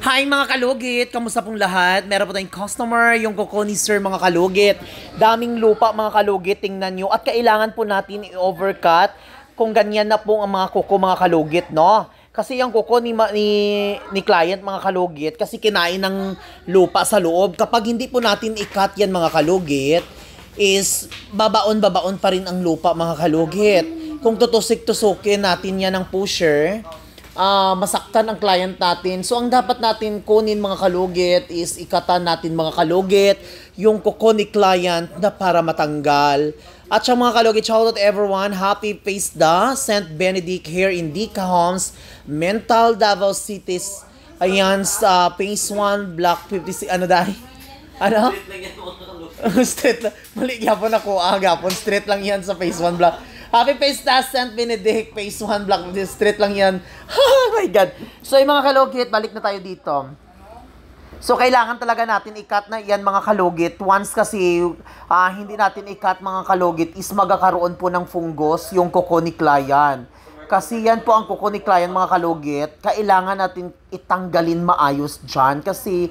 Hi mga kalugit! Kamusta pong lahat? Meron po tayong customer, yung kuko ni Sir mga kalugit. Daming lupa mga kalugit, tingnan nyo. At kailangan po natin i-overcut kung ganyan na po ang mga kuko mga kalugit, no? Kasi yung kuko ni client mga kalugit, kasi kinain ng lupa sa loob. Kapag hindi po natin i-cut yan mga kalugit, is babaon-babaon pa rin ang lupa mga kalugit. Kung tutusik-tusukin natin yan ng pusher, masaktan ang client natin. So, ang dapat natin kunin mga kalugit is ikatan natin mga kalugit yung kuko ni client na para matanggal. At sa mga kalugit, shout out everyone. Happy Paisda, St. Benedict here in Dica Homes, Mental Davao Cities. Ayan, sa Phase 1, Block 56. Ano dahil? Ano? Street lang. Mali yapon ako. Gapon. Street lang yan sa Phase 1 Block. Happy Paisda, St. Benedict, Phase 1 Block. Street lang yan. Oh my God. So, yung mga kalugit, balik na tayo dito. So, kailangan talaga natin i-cut na yan mga kalugit. Once kasi hindi natin i-cut mga kalugit is magkakaroon po ng fungus yung kuko ni client. Kasi yan po ang kuko ni client mga kalugit. Kailangan natin itanggalin maayos dyan. Kasi,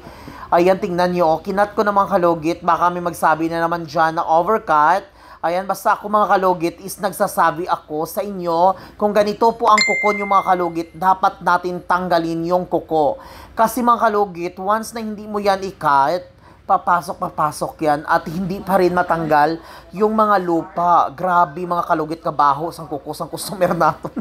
ayan, tingnan nyo. Kinat ko na mga kalugit. Baka may magsabi na naman dyan na overcut. Ayan, basta ako mga kalugit is nagsasabi ako sa inyo kung ganito po ang kuko nyo mga kalugit, dapat natin tanggalin yung kuko. Kasi mga kalugit, once na hindi mo yan i-cut, papasok yan at hindi pa rin matanggal yung mga lupa. Grabe mga kalugit, kabaho sang kuko sang customer natin.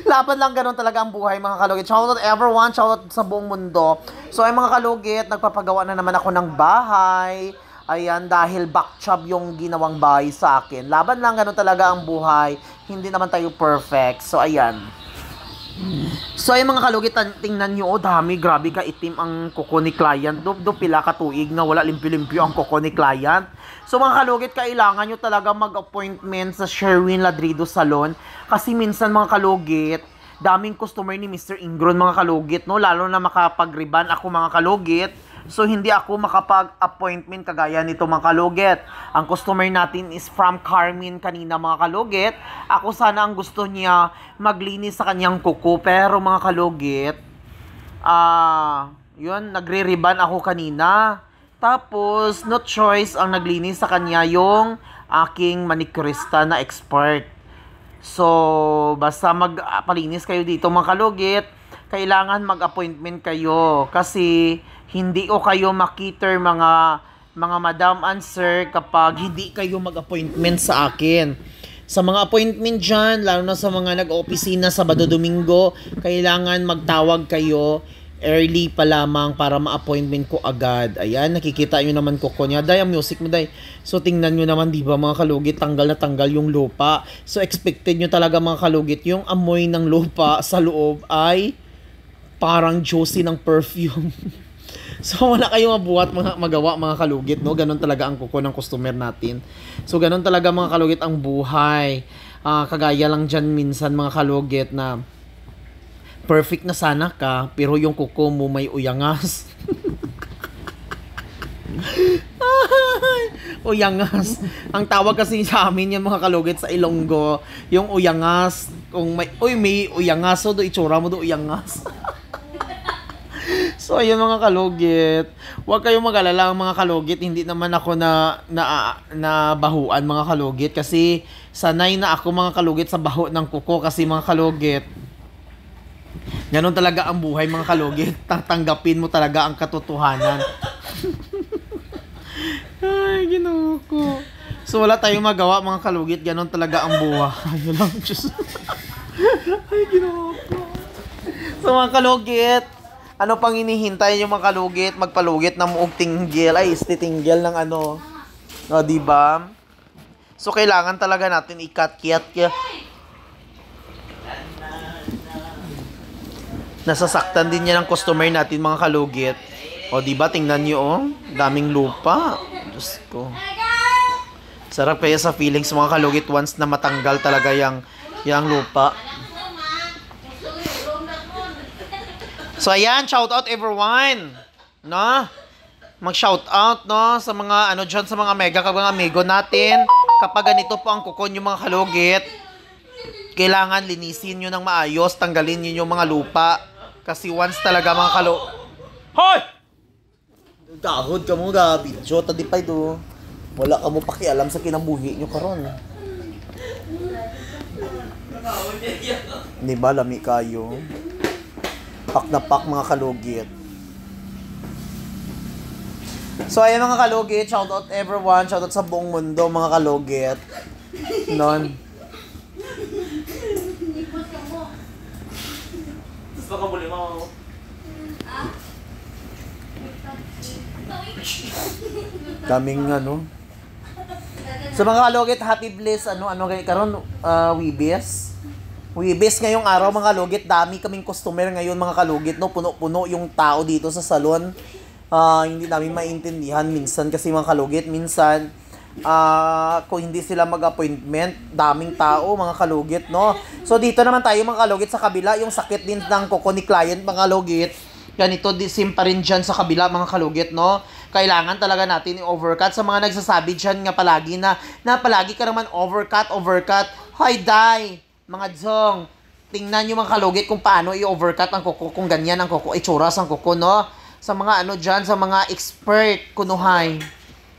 Laban lang, ganun talaga ang buhay mga kalugit. Shout out everyone, shout out sa buong mundo. So ay mga kalugit, nagpapagawa na naman ako ng bahay. Ayan, dahil backchop yung ginawang bahay sa akin. Laban lang, ganun talaga ang buhay. Hindi naman tayo perfect. So, ayan. So, ay mga kalugit, tingnan nyo, dami, grabe ka itim ang kuko ni client. Do pila katuig na wala limpyo-limpyo ang kuko ni client. So, mga kalugit, kailangan nyo talaga mag-appointment sa Sherwin Ladrido Salon. Kasi minsan, mga kalugit, daming customer ni Mr. Ingron, mga kalugit, no? Lalo na makapag-riban ako, mga kalugit. So, hindi ako makapag-appointment kagaya nito mga kalugit. Ang customer natin is from Carmen kanina mga kalugit. Ako sana ang gusto niya maglinis sa kanyang kuko. Pero mga kalugit, yun, nagre-riban ako kanina. Tapos, no choice ang naglinis sa kanya yung aking manicurista na expert. So, basta magpalinis kayo dito mga kalugit, kailangan mag-appointment kayo kasi hindi ko kayo makiter mga madam and sir kapag hindi kayo mag-appointment sa akin. Sa mga appointment dyan, lalo na sa mga nag-opisina Sabado Domingo, kailangan magtawag kayo early pa lamang para ma-appointment ko agad. Ayan, nakikita nyo naman ko niya. Day, ang music mo, day. So, tingnan nyo naman, di ba mga kalugit, tanggal na tanggal yung lupa. So, expected nyo talaga mga kalugit, yung amoy ng lupa sa loob ay parang juicy ng perfume. So, wala kayong magawa mga kalugit, no? Ganon talaga ang kuko ng customer natin. So, ganon talaga mga kalugit ang buhay. Kagaya lang dyan minsan mga kalugit na perfect na sana ka, pero yung kuko mo may uyangas. Uyangas. Ang tawag kasi sa amin yan mga kalugit sa Ilonggo, yung uyangas. Kung may uyangas, so do itsura mo do uyangas. So, ayun mga kalugit. Huwag kayong mag-alala mga kalugit. Hindi naman ako na bahuan mga kalugit. Kasi sanay na ako mga kalugit sa baho ng kuko. Kasi mga kalugit, ganon talaga ang buhay mga kalugit. Tanggapin mo talaga ang katotohanan. Ay, Ginoo ko. So, wala tayong magawa mga kalugit. Ganon talaga ang buhay. Ayun lang, Diyos. Ay, Ginoo ko. So, mga kalugit, ano pang hinihintay yung mga kalugit? Magpalugit na muog tinggil. Ay, tinggil ng ano. O, diba? So, kailangan talaga natin i-cut. Nasasaktan din yan ang customer natin, mga kalugit. O, diba? Tingnan nyo, oh. Daming lupa. Diyos ko. Sarap kaya sa feelings, mga kalugit, once na matanggal talaga yung lupa. So, ayan, shout out everyone, no? Mag-shout out, no, sa mga, dyan, sa mga mga amigo natin. Kapag ganito po ang kuko nyo, mga kalugit, kailangan linisin nyo ng maayos, tanggalin nyo yung mga lupa. Kasi once talaga mga Hoy! Gahod ka mo, gabi. Jota di pa ito. Wala ka mo pakialam sa kinabuhi nyo karon. Di ba, lami kayo? Pak na pak mga kalugit. So ayun mga kalugit, shoutout everyone, shoutout sa buong mundo mga kalugit. Non. Tapos baka muli mo. Kaming ano. So mga kalugit, happy bliss, ano karon Wibes. Wibes ngayong araw mga kalugit, dami kaming customer ngayon mga kalugit, no, puno-puno yung tao dito sa salon. Hindi namin maintindihan minsan kasi mga kalugit, minsan kung hindi sila mag-appointment, daming tao mga kalugit, no. So dito naman tayo mga kalugit sa kabila, yung sakit din ng kuko ni client mga kalugit. Ganito sim pa rin dyan sa kabila mga kalugit, no. Kailangan talaga natin i-overcut. Sa mga nagsasabi dyan nga palagi na palagi ka naman overcut. Hoy, day! Mga dzong, tingnan nyo mga kalugit kung paano i-overcut ang kuko, kung ganyan ang kuko, itsuras ang kuko, no? Sa mga ano dyan, sa mga expert, kunuhay.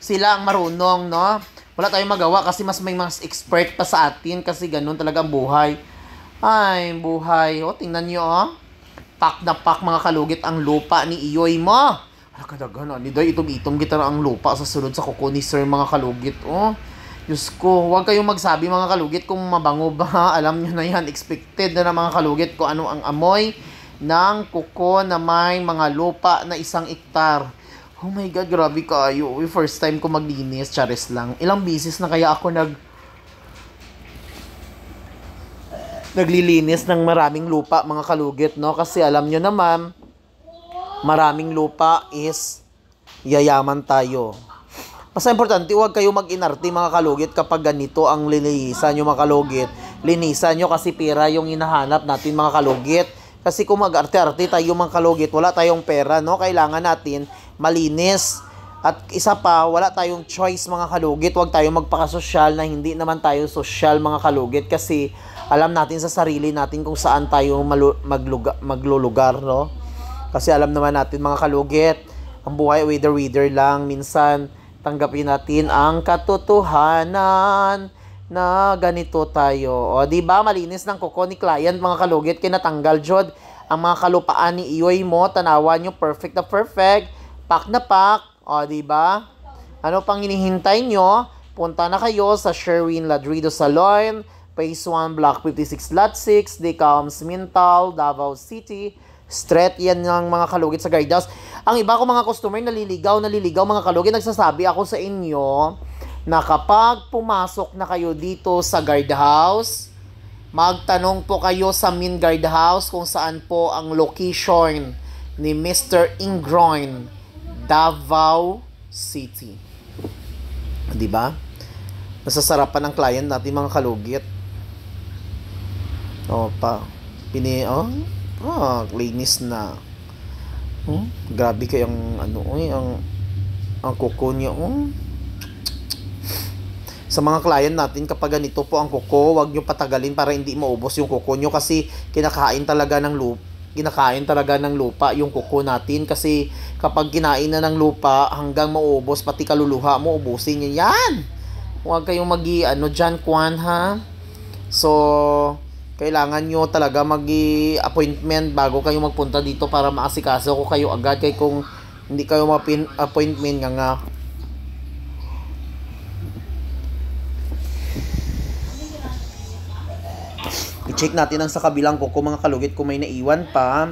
Sila ang marunong, no? Wala tayong magawa kasi mas may mas expert pa sa atin kasi ganun talaga ang buhay. Ay, buhay. O, tingnan nyo, oh. Pak na pak mga kalugit ang lupa ni Iyoy mo. Ala kadaghan, ni day itom-itom kita ang lupa sa sulod sa kuko ni Sir mga kalugit, oh. Diyos ko, huwag kayong magsabi mga kalugit kung mabango ba. Alam nyo na yan, expected na mga kalugit kung ano ang amoy ng kuko na may mga lupa na 1 hektar. Oh my God, grabe kayo. First time ko maglinis, charis lang. Ilang bisis na kaya ako naglilinis ng maraming lupa mga kalugit, no? Kasi alam nyo naman, maraming lupa is yayaman tayo. Basta importante, huwag kayo mag-inarte mga kalugit kapag ganito ang linisan nyo mga kalugit. Linisan nyo kasi pera yung hinahanap natin mga kalugit. Kasi kung mag-arte-arte tayo mga kalugit, wala tayong pera, no? Kailangan natin malinis. At isa pa, wala tayong choice mga kalugit. Huwag tayong magpakasosyal na hindi naman tayo social mga kalugit. Kasi alam natin sa sarili natin kung saan tayo maglulugar, no? Kasi alam naman natin mga kalugit, ang buhay wither lang. Minsan, tanggapin natin ang katotohanan na ganito tayo. O, di ba malinis ng kuko ni client mga kalugit, kinatanggal jud ang mga kalupaan ni Iyoy mo, tanawan nyo perfect na perfect, pak na pak. O, di ba? Ano pang hinihintay nyo? Punta na kayo sa Sherwin Ladrido Salon, Phase 1, Block 56, Lot 6, Decalms, Mintal, Davao City. Straight yan ng mga kalugit sa guardhouse. Ang iba ko mga customer naliligaw mga kalugit. Nagsasabi ako sa inyo na kapag pumasok na kayo dito sa guardhouse, magtanong po kayo sa main guardhouse kung saan po ang location ni Mr. Ingroin, Davao City. Diba? Nasasarapan ng client natin mga kalugit. Linis na. Grabe kayang ang kuko niya. Sa mga client natin, kapag ganito po ang kuko, wag niyo patagalin para hindi maubos yung kuko niyo kasi kinakain talaga ng lupa yung kuko natin kasi kapag kinain na ng lupa hanggang maubos pati kaluluha mo, ubusin niya yan. Huwag kayong dyan, kwan ha. So kailangan nyo talaga mag-appointment bago kayo magpunta dito para maasikaso ko kayo agad. Kaya kung hindi kayo appointment nga i-check natin ang sa kabilang kuko mga kalugit kung may naiwan pa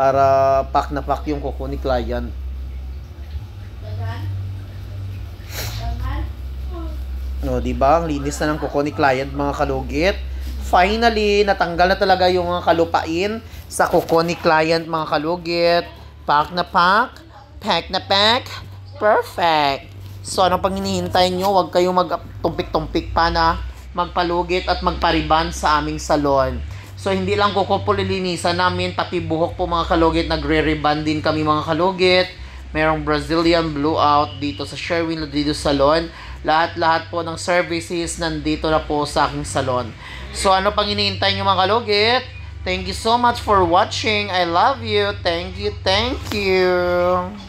para pack na pack yung kuko ni client. No, diba? Ang linis na ng kuko ni client mga kalugit. Finally, natanggal na talaga yung mga kalupain sa kuko ni client mga kalugit. Pack na pack, pack na pack, perfect. So, anong pang hinihintay nyo? Huwag kayong magtumpik-tumpik pa na magpalugit at magpariban sa aming salon. So, hindi lang kuko po lilinisan namin, pati buhok po mga kalugit. Nagre-ribbon din kami mga kalugit. Merong Brazilian blowout dito sa Sherwin Ladrido Salon. Lahat-lahat po ng services nandito na po sa aking salon. So, ano pang hinihintay nyo mga kalugit? Thank you so much for watching. I love you. Thank you. Thank you.